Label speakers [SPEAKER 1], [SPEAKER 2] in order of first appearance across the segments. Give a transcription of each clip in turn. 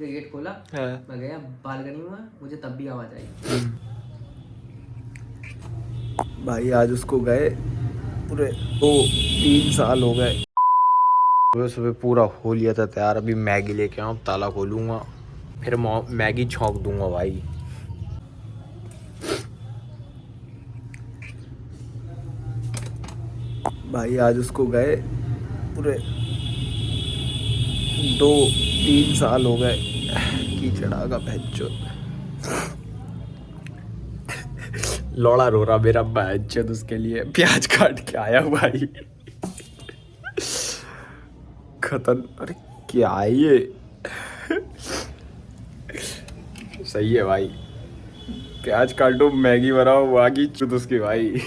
[SPEAKER 1] Gate खोला,
[SPEAKER 2] हाँ।
[SPEAKER 1] मैं गया बालकनी में, मुझे तब भी आवाज आई।
[SPEAKER 2] भाई आज उसको गए पूरे 2-3 साल हो गए। सुबह सुबह पूरा हो लिया था तैयार, अभी मैगी लेके आऊँ, ताला खोलूँगा, फिर मैगी छौंक दूंगा भाई। भाई आज उसको गए पूरे 2-3 साल हो गए कीचड़ा का भैंचो। लौड़ा रो रहा मेरा भैंचो, उसके लिए प्याज काट के आया भाई। खतन अरे क्या है ये। सही है भाई, प्याज काटो मैगी बनाओ बाकी चुद उसके भाई।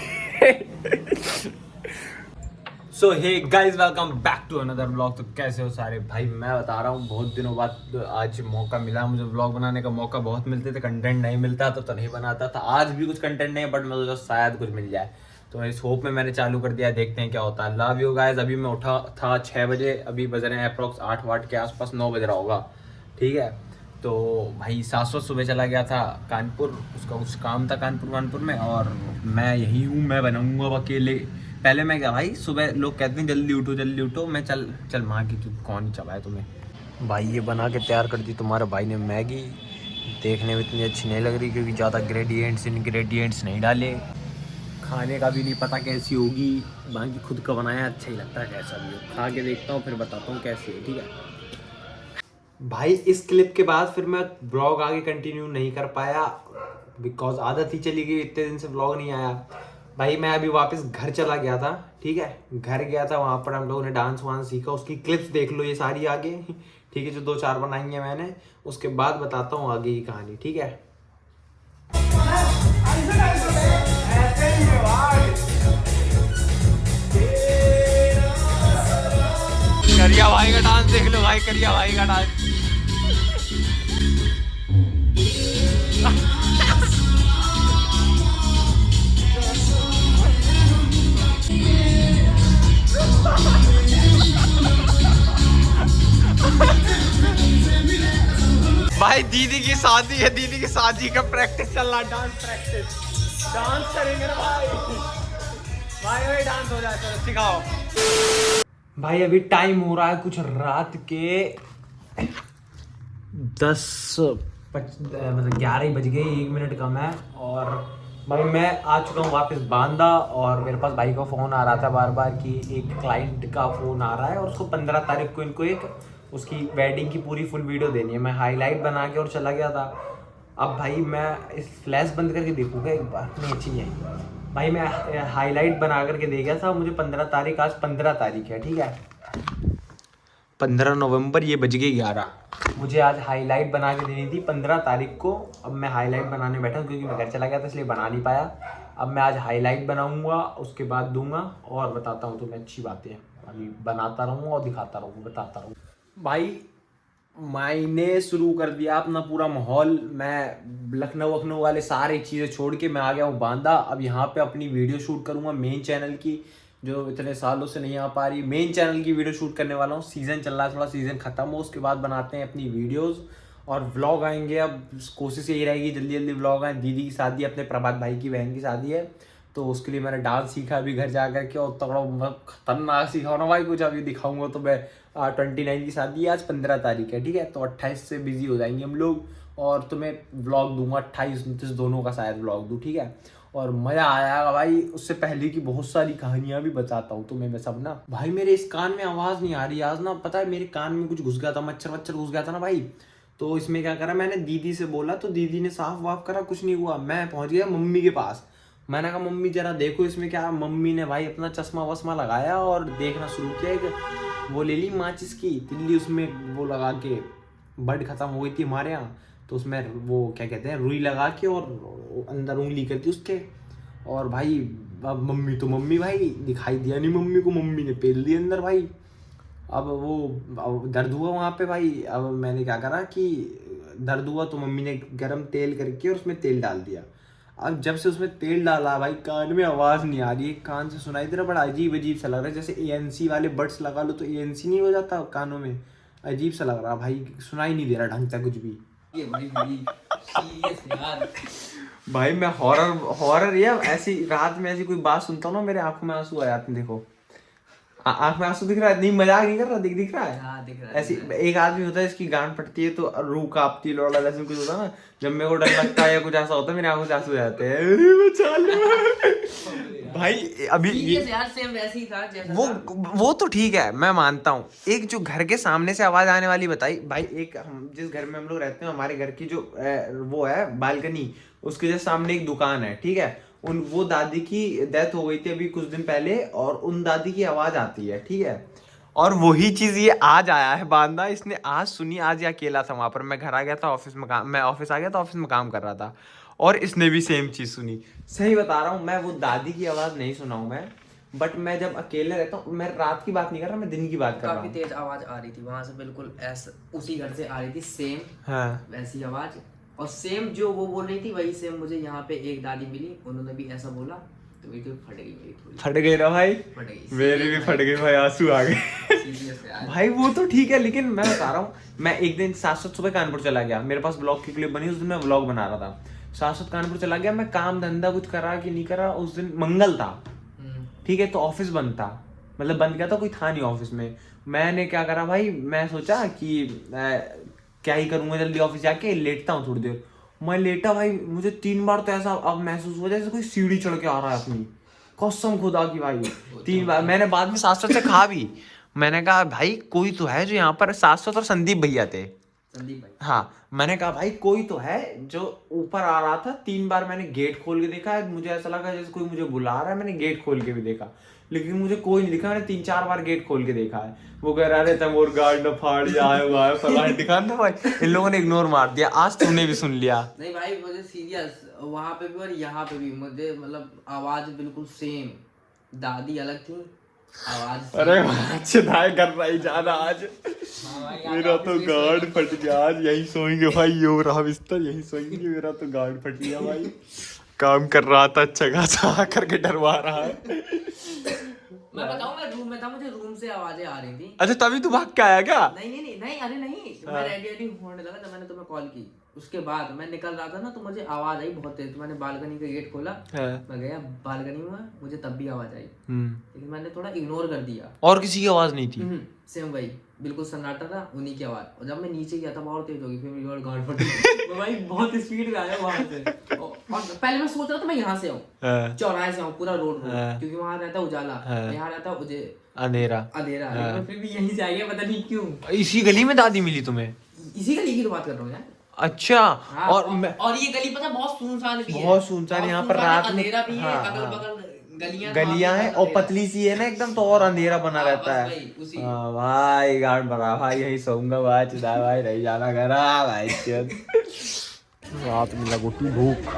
[SPEAKER 2] So hey guys, welcome back to another blog. तो कैसे हो सारे भाई? मैं बता रहा हूँ, बहुत दिनों बाद आज मौका मिला मुझे ब्लॉग बनाने का। मौका बहुत मिलते थे, कंटेंट नहीं मिलता तो नहीं बनाता था। आज भी कुछ कंटेंट नहीं है, बट मैं सोचा शायद कुछ मिल जाए, तो इस होप में मैंने चालू कर दिया। देखते हैं क्या होता है। Love you guys. अभी मैं उठा था 6 बजे, अभी बज रहे हैं अप्रॉक्स 8 के आसपास, 9 बज रहा होगा, ठीक है। तो भाई शाश्वत सुबह चला गया था कानपुर, उसका कुछ काम था कानपुर में, और मैं यही हूँ, मैं बनाऊँगा अब अकेले। पहले मैं क्या भाई, सुबह लोग कहते हैं जल्दी उठो, मैं चल माँ की, तू कौन ही चलाए तुम्हें। भाई ये बना के तैयार कर दी तुम्हारे भाई ने मैगी। देखने में इतनी अच्छी नहीं लग रही क्योंकि ज़्यादा इंग्रेडिएंट्स नहीं डाले। खाने का भी नहीं पता कैसी होगी, बाकी खुद का बनाया अच्छा ही लगता है, कैसा भी हो। खा के देखता हूँ फिर बताता हूँ कैसी है, ठीक है भाई। इस क्लिप के बाद फिर मैं ब्लॉग आगे कंटिन्यू नहीं कर पाया, बिकॉज आदत ही चली गई, इतने दिन से ब्लॉग नहीं आया भाई। मैं अभी वापस घर चला गया था, ठीक है। घर गया था, वहाँ पर हम लोगों ने डांस वांस सीखा, उसकी क्लिप्स देख लो ये सारी आगे, ठीक है, जो 2-4 बनाई है मैंने। उसके बाद बताता हूँ आगे की कहानी, ठीक है। करिया भाई का डांस देख लो भाई, करिया भाई का डांस। भाई दीदी की शादी है, दीदी की शादी का प्रैक्टिस चल रहा, डांस करेंगे ना भाई। भाई डांस हो जाए, चलो सिखाओ भाई। अभी टाइम हो रहा है कुछ रात के 11 बज गए, 1 मिनट कम है। और भाई मैं आ चुका हूँ वापस बांदा, और मेरे पास भाई का फ़ोन आ रहा था बार बार कि एक क्लाइंट का फ़ोन आ रहा है और उसको 15 तारीख को इनको एक उसकी वेडिंग की पूरी फुल वीडियो देनी है। मैं हाईलाइट बना के और चला गया था। अब भाई मैं इस फ्लैश बंद करके देखूँगा एक बार, नहीं अच्छी है भाई। मैं हाईलाइट बना करके दे गया था, मुझे 15 तारीख, आज 15 तारीख है, ठीक है, 15 नवंबर, ये बज गए 11। मुझे आज हाईलाइट बना के देनी थी 15 तारीख को। अब मैं हाईलाइट बनाने बैठा हूँ क्योंकि मैं घर चला गया था इसलिए बना नहीं पाया। अब मैं आज हाईलाइट बनाऊंगा, उसके बाद दूंगा और बताता हूँ तुम्हें अच्छी बातें। अभी बनाता रहूँगा और दिखाता रहूँगा, बताता रहूँगा भाई। मैंने शुरू कर दिया अपना पूरा माहौल। मैं लखनऊ वाले सारी चीज़ें छोड़ के मैं आ गया हूँ बांदा। अब यहाँ पे अपनी वीडियो शूट करूँगा मेन चैनल की, जो इतने सालों से नहीं आ पा रही। मेन चैनल की वीडियो शूट करने वाला हूँ। सीज़न चल रहा है, थोड़ा सीज़न ख़त्म हो उसके बाद बनाते हैं अपनी वीडियोज़ और व्लॉग आएंगे। अब कोशिश यही रहेगी जल्दी जल्दी व्लॉग आए। दीदी की शादी, अपने प्रभात भाई की बहन की शादी है, तो उसके लिए मैंने डांस सीखा अभी घर जा कर के, और तगड़ा खतरनाक सीखा ना भाई कुछ। अभी दिखाऊंगा तो मैं 29 की शादी है, आज 15 तारीख है, ठीक है। तो 28 से बिजी हो जाएंगे हम लोग, और तुम्हें व्लॉग दूंगा 28-29 दोनों का शायद व्लॉग दूँ, ठीक है। और मज़ा आया भाई। उससे पहले की बहुत सारी कहानियाँ भी बताता हूँ तुम्हें मैं सब ना। भाई मेरे इस कान में आवाज़ नहीं आ रही आज ना, पता है मेरे कान में कुछ घुस गया था, मच्छर घुस गया था ना भाई। तो इसमें क्या करा, मैंने दीदी से बोला तो दीदी ने साफ वाफ करा, कुछ नहीं हुआ। मैं पहुँच गया मम्मी के पास, मैंने कहा मम्मी जरा देखो इसमें क्या। मम्मी ने भाई अपना चश्मा वश्मा लगाया और देखना शुरू किया। एक वो ले ली माचिस की तिल्ली, उसमें वो लगा के, बड खत्म हो गई थी हमारे यहाँ, तो उसमें वो क्या कहते हैं, रुई लगा के और अंदर उंगली करती उसके। और भाई अब मम्मी भाई दिखाई दिया नहीं मम्मी को, मम्मी ने पेल दी अंदर भाई। अब दर्द हुआ वहाँ पे भाई। अब मैंने क्या करा कि दर्द हुआ तो मम्मी ने गरम तेल करके और उसमें तेल डाल दिया। अब जब से उसमें तेल डाला भाई कान में आवाज़ नहीं आ रही है, कान से सुनाई दे रहा, बड़ा अजीब सा लग रहा है, जैसे ANC वाले बड्स लगा लो तो ANC नहीं हो जाता कानों में, अजीब सा लग रहा भाई, सुनाई नहीं दे रहा ढंग से कुछ भी।
[SPEAKER 1] ये भाई सीरियस यार।
[SPEAKER 2] भाई मैं हॉरर या ऐसी रात में ऐसी कोई बात सुनता हूँ ना, मेरे आंखों में आंसू आ जाते हैं। देखो आंख में आंसू दिख रहा है, नहीं मजाक नहीं कर रहा, दिख रहा है।
[SPEAKER 1] हाँ दिख रहा है।
[SPEAKER 2] ऐसी एक आदमी होता है इसकी गांड फटती है तो रूह कांपती है, लौड़ा जैसे कुछ होता है ना, जब मेरे को डर लगता है या कुछ ऐसा होता है मेरे आंखों से आंसू आ जाते हैं। अरे बचा लो भाई। अभी
[SPEAKER 1] सीरियस यार सेम वैसे ही था जैसा
[SPEAKER 2] वो तो ठीक है, मैं मानता हूँ। एक जो घर के सामने से आवाज आने वाली बताई भाई, एक हम जिस घर में हम लोग रहते हैं, हमारे घर की जो वो है बालकनी, उसके जस्ट सामने एक दुकान है, ठीक है। वो दादी की डेथ हो गई थी अभी कुछ दिन पहले, और उन दादी की आवाज आती है, ठीक है। और वही चीज ये आज आया है बांदा, इसने आज सुनी। आज ये अकेला था वहां पर, मैं घर आ गया था ऑफिस में काम, मैं ऑफिस आ गया था, ऑफिस में काम कर रहा था, और इसने भी सेम चीज सुनी। सही बता रहा हूँ मैं, वो दादी की आवाज नहीं सुना हूं मैं, बट मैं जब अकेले रहता हूँ, मैं रात की बात नहीं कर रहा, मैं दिन की बात कर रहा
[SPEAKER 1] काफी
[SPEAKER 2] हूँ।
[SPEAKER 1] तेज आवाज आ रही थी वहां से, बिल्कुल ऐसा उसी घर से आ रही थी सेम
[SPEAKER 2] हाँ
[SPEAKER 1] वैसी आवाज। और सेम जो वो बोल रही थी वही सेम मुझे यहाँ पे एक दादी मिली, उन्होंने भी ऐसा बोला, तो मेरी तो फट गई, मेरी थोड़ी
[SPEAKER 2] फट गई ना भाई,
[SPEAKER 1] फट गई,
[SPEAKER 2] मेरी भी फट गई भाई, आंसू आ गए।
[SPEAKER 1] सीरियस यार।
[SPEAKER 2] भाई वो तो ठीक है, लेकिन मैं बता रहा हूँ, मैं एक दिन 7 सुबह कानपुर चला गया, मेरे पास ब्लॉग की क्लिप बनी, उस दिन मैं ब्लॉग बना रहा था। 7 कानपुर चला गया, मैं काम धंधा कुछ करा कि नहीं करा, उस दिन मंगल था, ठीक है, तो ऑफिस बंद था, मतलब बंद किया था, कोई था नहीं ऑफिस में। मैंने क्या करा भाई, मैं सोचा कि क्या ही करूंगा, जल्दी ऑफिस जाके लेटता हूँ थोड़ी देर। मैं लेटा भाई, मुझे 3 बार तो ऐसा अब महसूस हुआ जैसे कोई सीढ़ी चढ़ के आ रहा है अपनी, कसम खुदा की भाई। 3 बार मैंने बाद में शाश्वत से कहा भी, मैंने कहा भाई कोई तो है जो यहाँ पर, शाश्वत और संदीप भैया थे,
[SPEAKER 1] संदीप भाई।
[SPEAKER 2] हाँ, मैंने कहा भाई कोई तो है जो ऊपर आ रहा था। 3 बार मैंने गेट खोल के देखा, मुझे ऐसा लगा जैसे कोई मुझे बुला रहा है, मैंने गेट खोल के भी देखा, लेकिन मुझे कोई नहीं दिखा। मैंने 3-4 बार गेट खोल के देखा है। वो कह रहा है तैमूर गार्ड न फाड़ जाए हुआ है फलाना दिखाना भाई। इन लोगों ने इग्नोर मार दिया। आज तूने भी सुन लिया।
[SPEAKER 1] नहीं भाई मुझे सीरियस वहां पे भी और यहाँ पे भी मुझे मतलब आवाज बिल्कुल सेम, दादी अलग थी आवाज।
[SPEAKER 2] अरे अच्छे धाय कर रहा ही जाना आज। मेरा तो गार्ड फट गया, आज यही सोएंगे भाई, यो रहा बिस्तर, यही सोएंगे। मेरा तो गार्ड फट गया भाई, काम कर रहा था अच्छा खासा, आकर के डरवा रहा है।
[SPEAKER 1] मैं बताऊं, मैं रूम में था, मुझे रूम से आवाजें आ रही थी।
[SPEAKER 2] अच्छा तभी तू भाग के आया क्या?
[SPEAKER 1] नहीं अरे नहीं, मैं रेडी होने लगा तब मैंने तुम्हें कॉल की। उसके बाद मैं निकल रहा था ना, तो मुझे आवाज आई बहुत तेज, तो मैंने बालकनी का गेट खोला, मैं गया बालकनी में, मुझे तब भी आवाज आई, लेकिन मैंने थोड़ा इग्नोर कर दिया।
[SPEAKER 2] और किसी की आवाज नहीं थी?
[SPEAKER 1] सेम वही बिल्कुल सन्नाटा था, उन्हीं की आवाज। और जब मैं नीचे गया था बहुत तेज होगी, फिर मेरी और गार्ड फटी। मैं भाई बहुत स्पीड में आया वहां से, और पहले मैं सोच रहा था मैं यहाँ से आऊँ, चौराहे से आऊँ, पूरा रोड क्योंकि वहां रहता उजाला, यहाँ रहता
[SPEAKER 2] अंधेरा,
[SPEAKER 1] लेकिन फिर भी यहीं से आ गया, पता नहीं क्यों।
[SPEAKER 2] इसी गली में दादी मिली तुम्हें?
[SPEAKER 1] इसी गली की तो बात कर रहा हूँ यार।
[SPEAKER 2] अच्छा।
[SPEAKER 1] हाँ, और ये गली पता बहुत सुनसान भी है,
[SPEAKER 2] बहुत सुनसान, यहाँ पर रात में
[SPEAKER 1] अंधेरा भी है,
[SPEAKER 2] हाँ,
[SPEAKER 1] अगल बगल
[SPEAKER 2] गलियां हैं, और पतली सी है ना एकदम, तो और अंधेरा बना रहता है। हाँ भाई गार्ड बना भाई, यही सोऊंगा भाई, चिदा भाई नहीं जाना घर भाई। रात में लगोटी भूख।